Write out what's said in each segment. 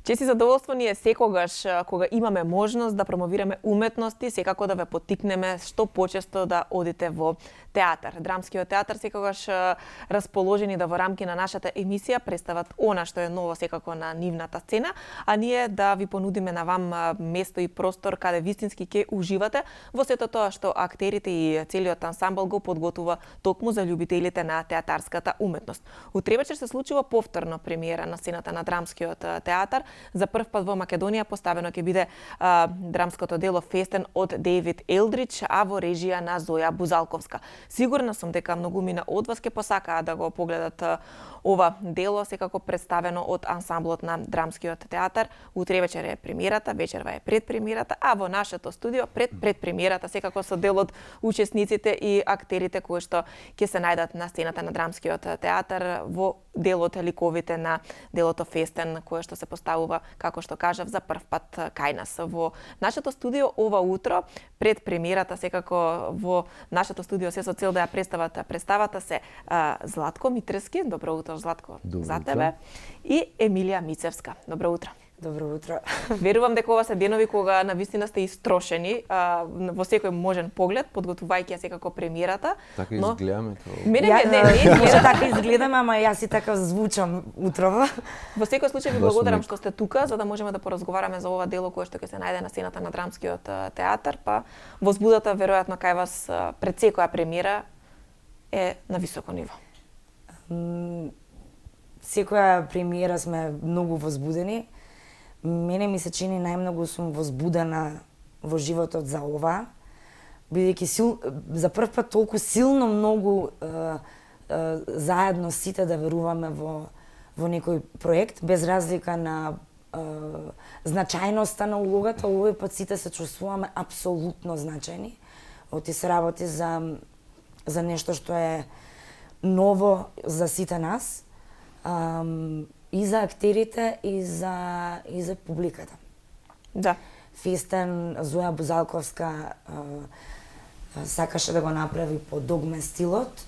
Чест и задоволство ни е секогаш кога имаме можност да промовираме уметности, секако да ве поттикнеме што почесто да одите во театар. Драмскиот театар секогаш расположени да во рамки на нашата емисија представат она што е ново секако на нивната сцена, а ние да ви понудиме на вам место и простор каде вистински ќе уживате во сето тоа што актерите и целиот ансамбл го подготвува токму за љубителите на театарската уметност. Утре вечер се случува повторно премиера на сцената на Драмскиот театар. За прв пат во Македонија поставено ќе биде драмското дело Фестен од Дейвид Елдрич, а во режија на Зоја Бузалковска. Сигурна сум дека многумина од вас ќе посакаат да го погледат ова дело, секако представено од ансамблот на Драмскиот театар. Утре вечер е премиерата, вечерва е пред премиерата, а во нашето студио пред премиерата секако со дел од учесниците и актерите кои што ќе се најдат на сцената на Драмскиот театар во делот ликовите на делото Фестен, кое што се поставува, како што кажав, за прв пат кај нас. Во нашето студио ова утро, пред премиерата, секако во нашето студио се со цел да ја представат представата се Златко Митревски. Добро утро, Златко, Добро за утро. тебе. И Емилија Мицевска. Добро утро. Добро утро. Верувам дека ова се денови кога навистина сте истрошени во секој можен поглед, подготвувајќи ја секако премиерата. Така но изгледаме тоа. Мене Може така изгледаме, ама јас и така звучам утрово. Во секој случај ви Баш благодарам меко. што сте тука, за да можеме да поразговараме за ова дело кое што ќе се најде на сцената на Драмскиот театар, па возбудата веројатно кај вас пред секоја премиера е на високо ниво. Секоја премиера сме многу возбудени. Мене ми се чини најмногу сум возбудена во животот за ова, бидејќи за прв пат толку силно многу заедно сите да веруваме во некој проект, без разлика на значајноста на улогата, овој пат сите се чувствуваме апсолутно значајни. Оти се работи за нешто што е ново за сите нас. И за актерите, и за публиката. Да. Фестен, Зоја Бузалковска сакаше да го направи по догме стилот,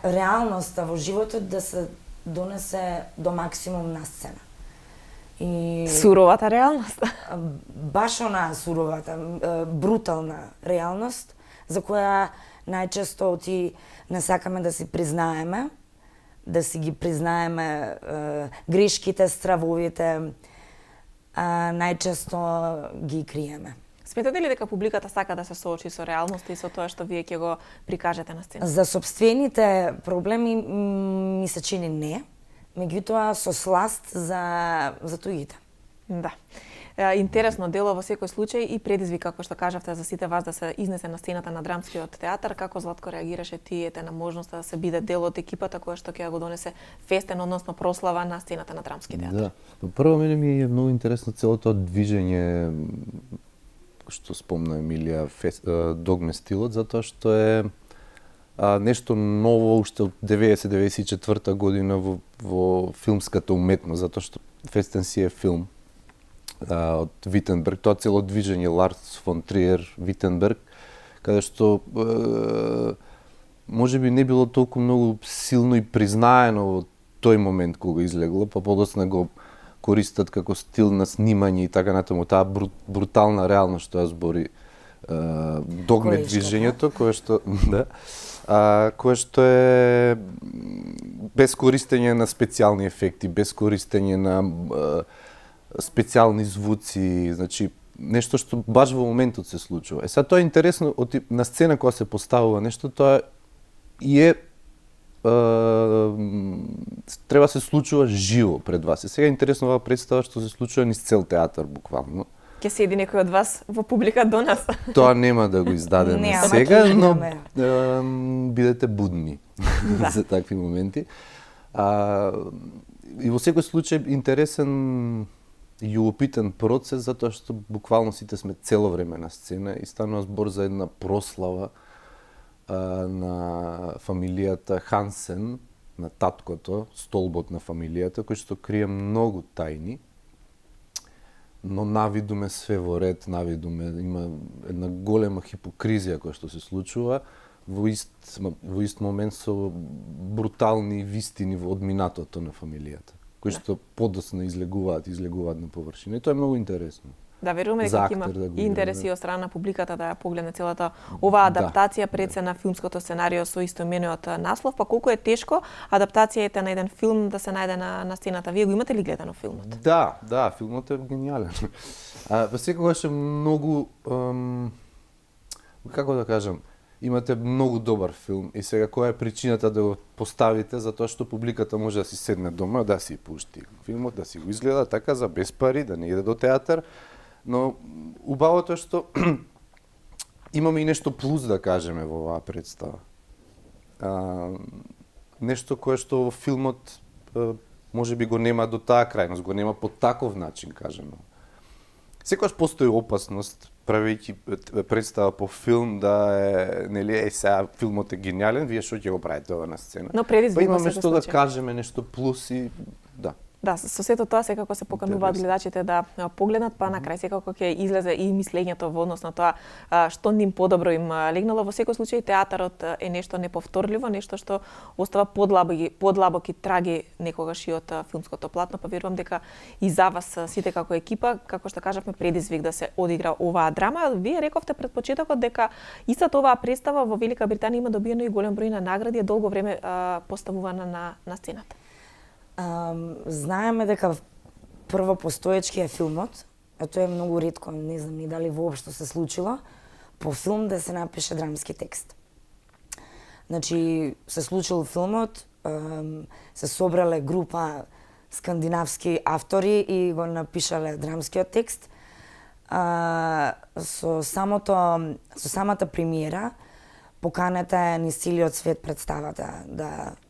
реалноста во животот да се донесе до максимум на сцена. И Суровата реалност. баш онаа суровата, брутална реалност, за која најчесто не сакаме да си признаеме, да си ги признаеме грешките, стравовите, најчесто ги криеме. Сметате ли дека публиката сака да се соочи со реалноста и со тоа што вие ќе го прикажете на сцена? За собствените проблеми ми се чини не, меѓутоа со сласт за туѓите. Да. Интересно дело во секој случај и предизвик, како што кажавте, за сите вас да се изнесе на сцената на Драмскиот театар. Како, Златко, реагираше ти да можноста да се биде дел од екипата која што ќе го донесе фестен, односно прослава на сцената на Драмски театар? Да. Прво мене ми е многу интересно целото движење што спомна Емилија, догме стилот, затоа што е нешто ново уште од 90-94 година во филмската уметност, затоа што Фестен си е филм од Витенберг, тоа цело движење Ларс фон Триер, Витенберг, каде што можеби не било толку многу силно и признаено во тој момент кога излегло, па подоцна го користат како стил на снимање и така натаму, таа брутална реалност што ја збори догме движењето, кое што кое што е без користење на специјални ефекти, без користење на специјални звуци, значи нешто што баш во моментот се случува. Сега тоа е интересно, на сцена кога се поставува нешто, тоа е треба се случува живо пред вас. Сега е интересно оваа представа што се случува низ цел театар буквално. Ќе седи некој од вас во публика до нас? Тоа нема да го издадеме Не, ама сега, ќе но имаме. бидете будни за такви моменти. И во секој случај интересен и љубопитен процес, затоа што буквално сите сме цело време на сцена и станува збор за една прослава на фамилијата Хансен, на таткото, столбот на фамилијата, кој што крие многу тајни, но навидуме све во ред, навидуме, има една голема хипокризија која што се случува, во ист момент со брутални вистини од минатото на фамилијата, кои што подоцна излегуваат на површина. И тоа е многу интересно. Да, веруваме За дека има актер да го интереси играе, од страна на публиката да ја погледне целата оваа Да. адаптација пред се на филмското сценарио со истоимениот наслов, па колку е тешко адаптацијата на еден филм да се најде на сцената. Вие го имате ли гледано филмот? Да, филмот е гениален. Па секогаш е многу, како да кажам, имате многу добар филм и сега која е причината да го поставите, затоа што публиката може да си седне дома, да си пушти филмот, да си го изгледа така за без пари, да не иде до театар, но убавото е што имаме и нешто плюс да кажеме во оваа представа. Нешто кое што во филмот може би го нема до таа крајност, го нема по таков начин кажано. Секогаш постои опасност правејќи представа по филм да е, нели, сега филмот е гениален, вие што ќе го правите ова на сцена. Но предизвик Па во имаме секој што да случај. кажеме, нешто плюс и да. Да, со сето тоа секако се покануваат Интересно. гледачите да погледнат, па на крај секако ќе излезе и мислењето во однос на тоа што ним подобро им легнало. Во секој случај театарот е нешто неповторливо, нешто што остава подлабоки траги некогаш и од филмското платно, па верувам дека и за вас сите како екипа, како што кажавме, предизвик да се одигра оваа драма. Вие рековте пред почетокот дека истата оваа представа во Велика Британија има добиено и голем број на награди, е долго време поставувана на сцената. Знаеме дека прво постоечки е филмот, а тоа е многу ретко, не знам ни дали воопшто се случило, по филм да се напише драмски текст. Значи, се случил филмот, се собрале група скандинавски автори и го напишале драмскиот текст. Со самата премиера поканета е низ целиот свет представата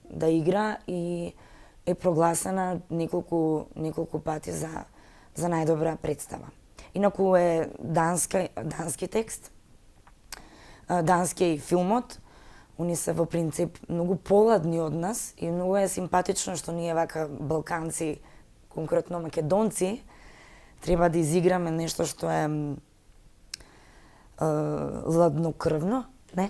да игра и е прогласена неколку пати за најдобра представа. Инаку е дански текст, дански е и филмот. Они се во принцип многу поладни од нас и многу е симпатично што ние вака балканци, конкретно македонци, треба да изиграме нешто што е ладнокрвно, не?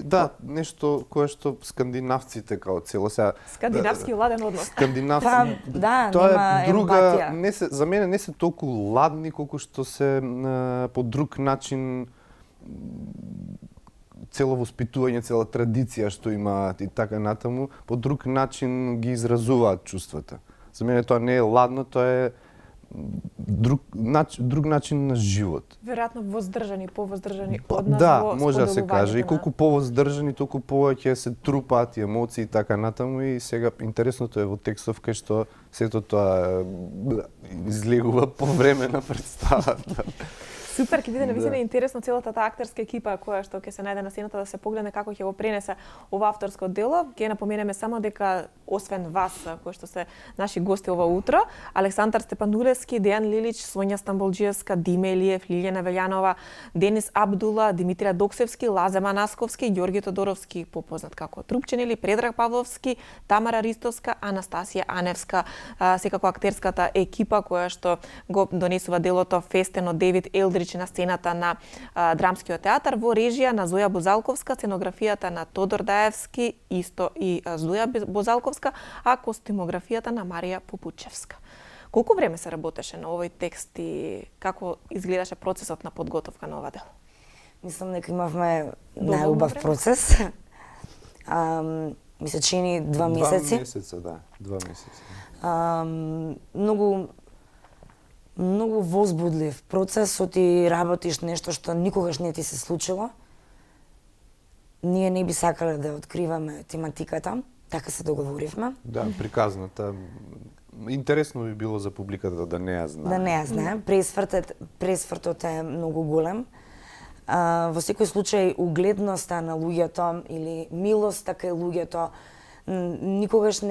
Да, нешто кое што скандинавците као цело сега. Скандинавски ладен однос. Скандинавци. Па, да, тоа нема е друга, емпатија. за мене не се толку ладни колку што се по друг начин цело воспитување, цела традиција што имаат и така натаму, по друг начин ги изразуваат чувствата. За мене тоа не е ладно, тоа е друг начин на живот. Веројатно воздржани, повоздржани од нас Да, во може да се каже. И споделувањето колку повоздржани, толку повеќе се трупаат и емоции и така натаму. И сега интересното е во текстов кај што сето тоа излегува по време на представата. Супер, ќе биде навистина Да. интересно целата таа актерска екипа која што ќе се најде на сцената да се погледне како ќе го пренесе ова авторско дело. Ќе напоменеме само дека освен вас кои што се наши гости ова утро, Александар Степанулевски, Дејан Лилич, Сонја Стамболџиевска, Диме Илиев, Лилјана Велјанова, Денис Абдула, Димитрија Доксевски, Лазе Манасковски, Ѓорги Тодоровски, попознат како Трупчен или Предраг Павловски, Тамара Ристовска, Анастасија Аневска, секако актерската екипа која што го донесува делото Фестен од Девид Елдрич на сцената на Драмскиот театар, во режија на Зоја Бозалковска, сценографијата на Тодор Даевски, исто и Зоја Бозалковска, а костюмографијата на Марија Попучевска. Колку време се работеше на овој текст и како изгледаше процесот на подготовка на ова дело? Мислам дека имавме Доволно најубав време? процес. Ми се чини 2 месеци. 2 месеца, да. 2 месеца. Многу возбудлив процесот и работиш нешто што никогаш не ти се случило. Ние не би сакале да откриваме тематиката, така се договоривме. Да, приказната. Интересно би било за публиката да не ја знае. Да не ја знаем. Пресвртот е многу голем. Во секој случај, угледноста на луѓето или милоста кај луѓето никогаш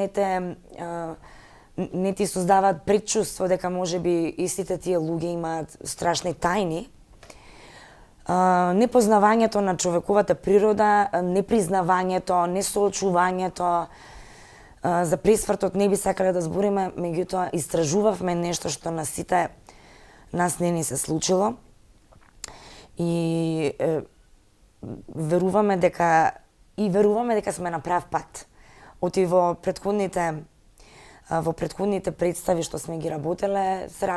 не ти создаваат предчувство дека можеби истите тие луѓе имаат страшни тајни. Непознавањето на човековата природа, непризнавањето, несоочувањето, за пресвртот не би сакале да збориме, меѓутоа истражувавме нешто што на сите нас не ни се случило. И веруваме дека сме на прав пат. Оти во претходните представи што сме ги работеле, се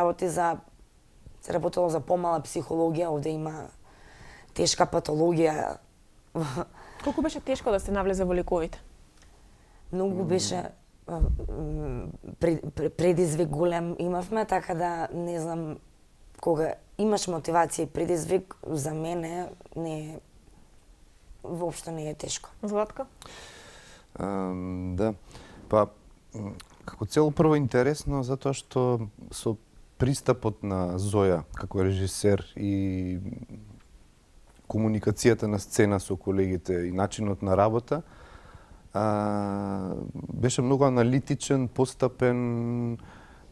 работело за помала психологија, овде има тешка патологија. Колку беше тешко да се навлезе во лековите? Многу беше предизвик голем имавме, така да не знам, кога имаш мотивација и предизвик, за мене воопшто не е тешко. Златко? Да. Па, како цело прво интересно затоа што со пристапот на Зоја како режисер и комуникацијата на сцена со колегите и начинот на работа, беше многу аналитичен, постапен.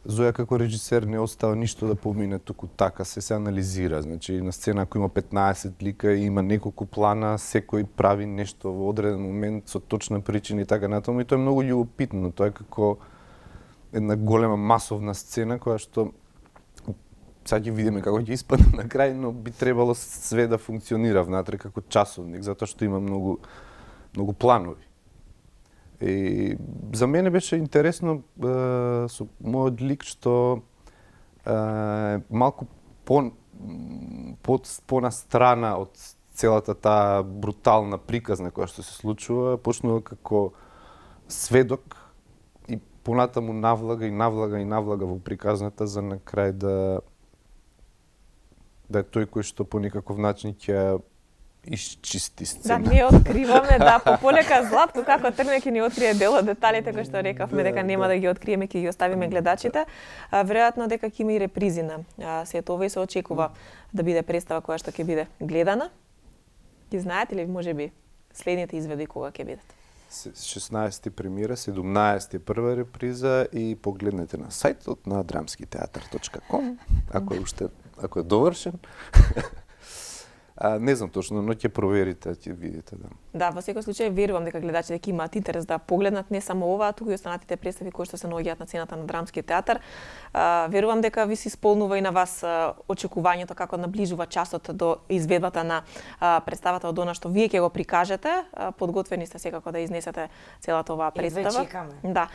Зоја како режисер не остава ништо да помине, туку така се анализира. Значи, на сцена ако има 15 лика и има неколку плана, секој прави нешто во одреден момент со точна причина и така натаму, и тоа е многу љубопитно. Тоа е како една голема масовна сцена која што сега ќе видиме како ќе испадне на крај, но би требало све да функционира внатре како часовник, затоа што има многу планови. И за мене беше интересно со мојот лик што малку понастрана од целата таа брутална приказна која што се случува, почнува како сведок и понатаму навлага во приказната за на крај да е тој кој што по некаков начин ќе исчисти сцена. Да, ние откриваме, полека Златко како тргне ќе ни открие дел од деталите кои што рекавме дека нема да ги откриеме, ќе ги оставиме гледачите. Веројатно дека ќе има и репризи на сето ова и се очекува да биде представа која што ќе биде гледана. Ги знаете ли можеби следните изведи кога ќе бидат? 16 премиера, 17 прва реприза и погледнете на сајтот на dramskiteatar.com ако е довршен. Не знам точно, но ќе проверите, ќе видите. Да, во секој случај верувам дека гледачите ќе имаат интерес да погледнат не само ова, туку и останатите представи кои што се наоѓаат на сцената на Драмски театар. Верувам дека ви се исполнува и на вас очекувањето како наближува часот до изведбата на представата од она што вие ќе го прикажете. Подготвени сте секако да изнесете целата оваа представа. И чекаме. Да.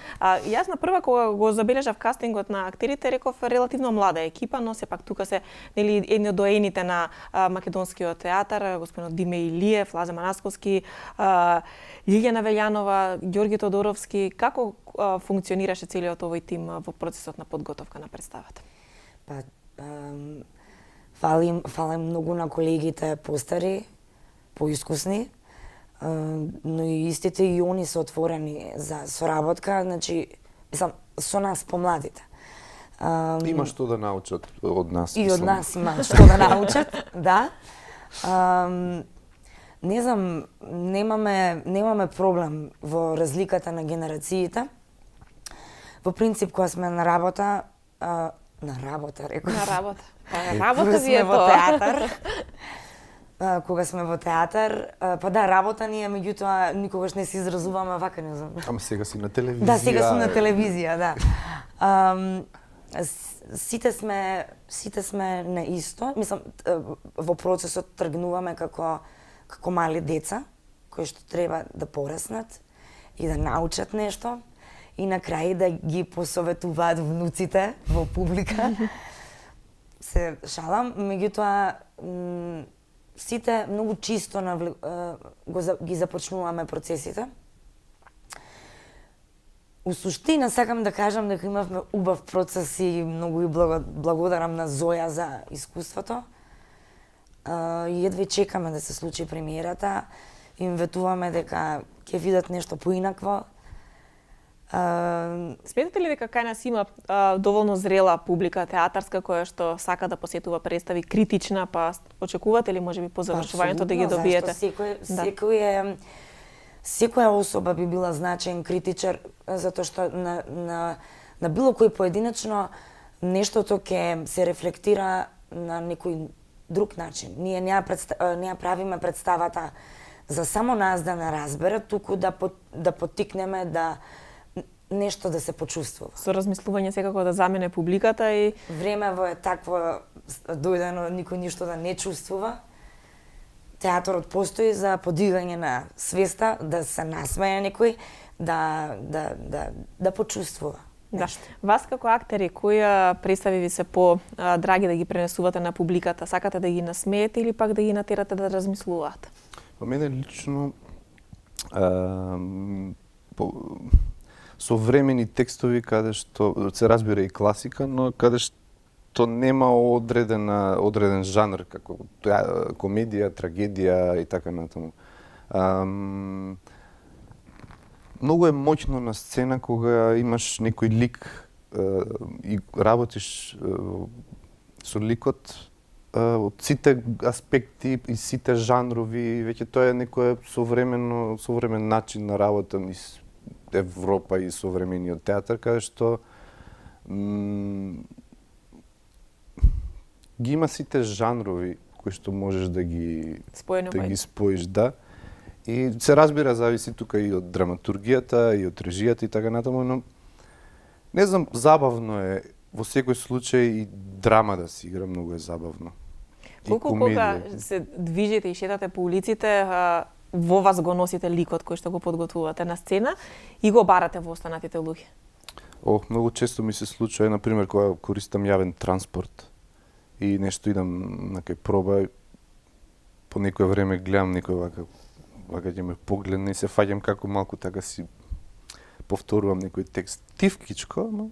Јас на прва кога го забележав кастингот на актерите, реков релативно млада екипа, но сепак тука се едни од доените на македонскиот театар, господинот Диме Илиев, Лазе Манасковски, Лилјана Велјанова, Ѓорги Тодоровски. Како функционираше целиот овој тим во процесот на подготовка на представата? Па, фалим многу на колегите постари, поискусни, но и истите и они се отворени за соработка, значи, со нас помладите. Има што да научат од нас. И од нас има што да научат, да. Не знам, немаме проблем во разликата на генерациите. Во принцип, кога сме на работа, реков. На работа. Работа ви е во тоа. театар. Кога сме во театар, па да, работа ни е, меѓутоа никогаш не се изразуваме вака, не знам. Ама сега си на телевизија. Да, сега сум на телевизија, да. Сите сме на исто. Мислам, во процесот тргнуваме како мали деца, кои што треба да пораснат и да научат нешто и на крај да ги посоветуваат внуците во публика. Се шалам, меѓутоа сите многу чисто ги започнуваме процесите. У суштина сакам да кажам дека имавме убав процес и многу и благодарам на Зоја за искуството. И едва чекаме да се случи премиерата. Им ветуваме дека ќе видат нешто поинакво. Сметате ли дека кај нас има доволно зрела публика театарска која што сака да посетува представи критична, па очекувате ли можеби по завршувањето да ги добиете? Зашто секоја особа би била значаен критичар, затоа што на било кој поединечно нештото ќе се рефлектира на некој друг начин. Ние не ја правиме представата за само нас да не разберат, туку да поттикнеме да нешто да се почувствува. Со размислување секако да замене публиката и времево е такво дојдено, никој ништо да не чувствува. театарот постои за подигање на свеста, да се насмее некој, да почувствува. Да. Вас како актери, кои представи ви се по драги да ги пренесувате на публиката? Сакате да ги насмеете или пак да ги натерате да размислуваат? По мене лично современи текстови каде што се разбира и класика, но каде што нема одреден жанр како комедија, трагедија и така натаму. Многу е моќно на сцена кога имаш некој лик и работиш со ликот од сите аспекти и сите жанрови, веќе тоа е некој современ начин на работа низ Европа и современиот театар, каде што ги има сите жанрови кои што можеш да ги споиш, да. И се разбира, зависи тука и од драматургијата, и од режијата и така натаму, но не знам, забавно е во секој случај и драма да се игра, многу е забавно. Колку кога се движите и шетате по улиците, во вас го носите ликот кој што го подготвувате на сцена и го барате во останатите луѓе? Многу често ми се случува, например, кога користам јавен транспорт и нешто идам на кај проба, по некое време гледам некој вака ќе ме погледне и се фаќам како малку така си повторувам некој текст тивкичко, но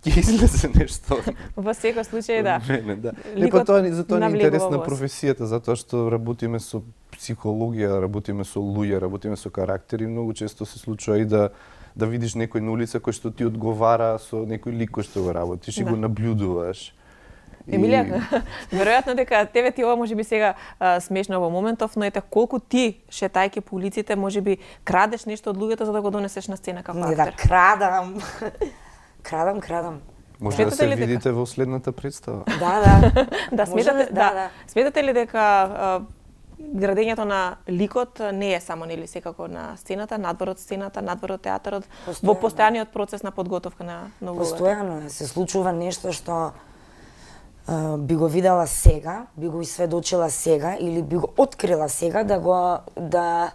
ќе излезе нешто. Во секој случај, да. Мене, да. Затоа ни е интересна професијата, затоа што работиме со психологија, работиме со луѓе, работиме со карактери, многу често се случува и да видиш некој на улица кој што ти одговара со некој лик кој што го работиш и го наблюдуваш. Емилија, веројатно дека тебе ти ова можеби сега смешно во моментов, но ете колку ти шетајќи по улиците можеби крадеш нешто од луѓето за да го донесеш на сцена како актер? Не да крадам. Крадам. Може да се видите во следната представа. Да, Сметате ли дека градењето на ликот не е само нели секако на сцената, надвор од сцената, надвор од театарот, во постојаниот процес на подготовка на улогата? Постојано се случува нешто што би го видела сега, би го исведочила сега или би го открила сега да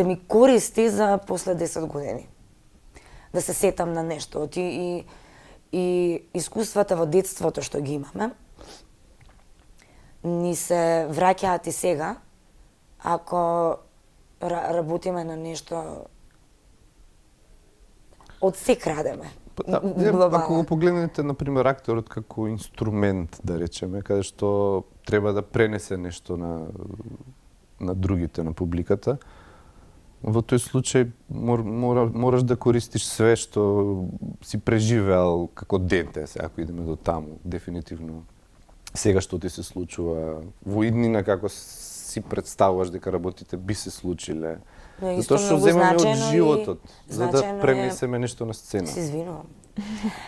ми користи за после 10 години. Да се сетам на нешто и искуствата во детството што ги имаме ни се враќаат и сега ако работиме на нешто од се крадеме. Ако го погледнете, например, акторот како инструмент, да речеме, каде што треба да пренесе нешто на другите, на публиката, во тој случај мораш да користиш све што си преживеал како дете, ако идеме до таму, дефинитивно. Сега што ти се случува, во иднина како си представуваш дека работите би се случиле. Затоа што земаме од животот, за да пренесеме нешто на сцена. Се извинувам.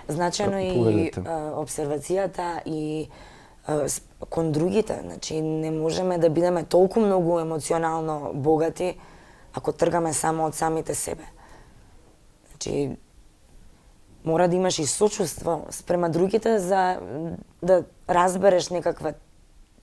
Значено и обсервацијата и кон другите, значи не можеме да бидеме толку многу емоционално богати ако тргаме само од самите себе. Значи мора да имаш и сочувство спрема другите за да разбереш некаква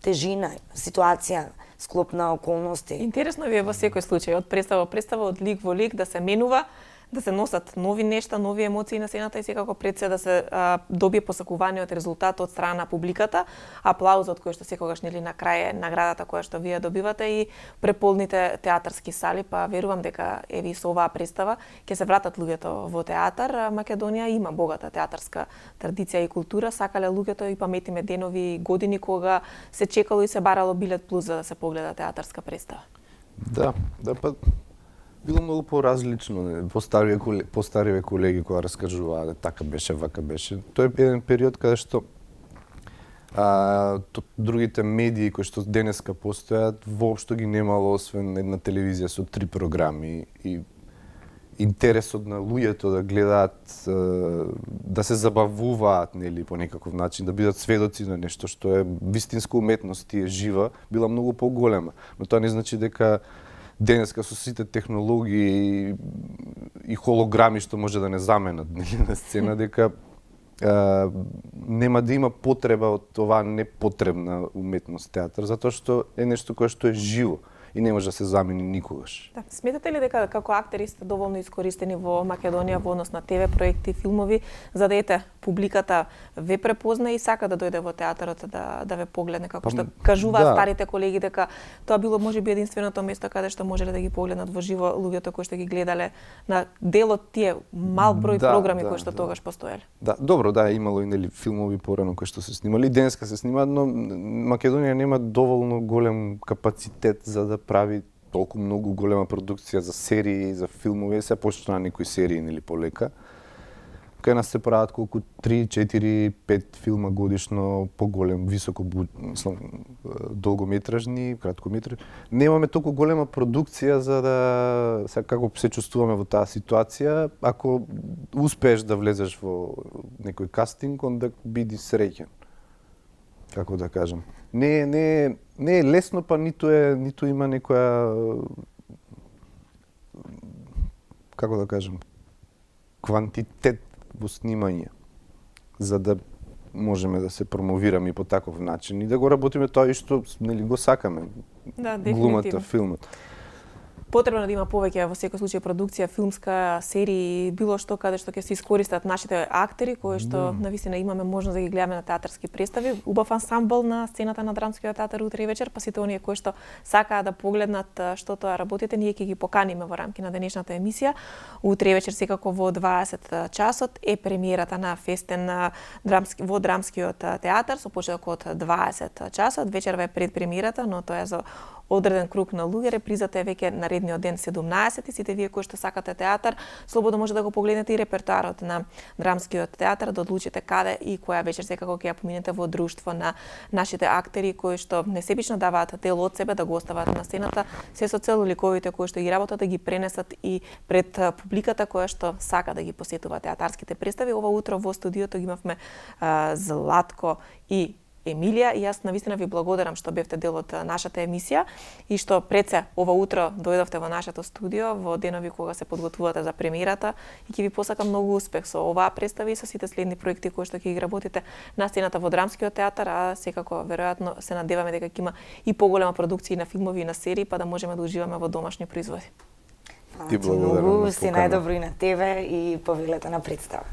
тежина, ситуација, склоп на околности. Интересно ви е во секој случај, од представа, од лик во лик, да се менува, да се носат нови нешта, нови емоции на сцената и секако пред се да се добие посакуваниот резултат од страна на публиката, аплаузот кој што секогаш нели на крај е наградата која што вие добивате и преполните театарски сали, па верувам дека еви со оваа представа ќе се вратат луѓето во театар. Македонија има богата театарска традиција и култура, сакале луѓето и паметиме денови и години кога се чекало и се барало билет плюс за да се погледа театарска представа. Да, па било многу поразлично, постариве колеги кои раскажуваа така беше, вака беше. Тоа е еден период каде што другите медии кои што денеска постојат воопшто ги немало освен една телевизија со 3 програми и интересот на луѓето да гледаат, да се забавуваат нели по некаков начин, да бидат сведоци на нешто што е вистинска уметност и е жива, била многу поголема. Но тоа не значи дека денеска со сите технологии и холограми што може да не заменат нели на сцена, дека нема да има потреба од оваа непотребна уметност театар, затоа што е нешто кое што е живо и не може да се замени никогаш. Да. Сметате ли дека како актери сте доволно искористени во Македонија во однос на ТВ проекти, филмови, за да ете публиката ве препозна и сака да дојде во театарот да ве погледне, како што кажуваат старите колеги дека тоа било можеби единственото место каде што можеле да ги погледнат во живо луѓето кои што ги гледале на дел од тие мал број програми кои што тогаш постоеле. Да, добро, да, имало и нели филмови порано кои што се снимали, денеска се снимаат, но Македонија нема доволно голем капацитет за да прави толку многу голема продукција за серии, за филмови, се почна на некои серии нели полека. Кај нас се прават колку 3, 4, 5 филма годишно, поголем, високо долгометражни, краткометражни. Немаме толку голема продукција за да сега како се чувствуваме во таа ситуација. Ако успееш да влезеш во некој кастинг, онда биди среќен. Како да кажам. Не е лесно, па ниту има некоја, како да кажам, квантитет во снимање за да можеме да се промовираме и по таков начин и да го работиме тоа и што нели го сакаме. Да, глумата, филмот. Потребно да има повеќе во секој случај продукција, филмска, серии, било што каде што ќе се искористат нашите актери кои што навистина имаме можност да ги гледаме на театарски представи. Убав ансамбл на сцената на Драмскиот театар утре вечер, па сите оние кои што сакаат да погледнат што тоа работите, ние ќе ги поканиме во рамки на денешната емисија. Утре вечер секако во 20 часот е премиерата на фестен во Драмскиот театар со почеток од 20 часот. Вечерва е пред премиерата, но тоа е за одреден круг на луѓе. Репризата е веќе наредниот ден 17 и сите вие кои што сакате театар, слободно може да го погледнете и репертоарот на Драмскиот театар, да одлучите каде и која вечер секако ќе ја поминете во друштво на нашите актери кои што несебично даваат дел од себе да го остават на сцената, се со цел ликовите кои што ги работат да ги пренесат и пред публиката која што сака да ги посетува театарските представи. Ова утро во студиото ги имавме Златко и Емилија и јас навистина ви благодарам што бевте дел од нашата емисија и што пред се ова утро дојдовте во нашето студио во денови кога се подготвувате за премиерата и ќе ви посакам многу успех со оваа представа и со сите следни проекти кои што ќе ги работите на сцената во Драмскиот театар, а секако веројатно се надеваме дека ќе има и поголема продукција на филмови и на серии па да можеме да уживаме во домашни производи. Ти благодарам. Си најдобро и на тебе и повелете на представа.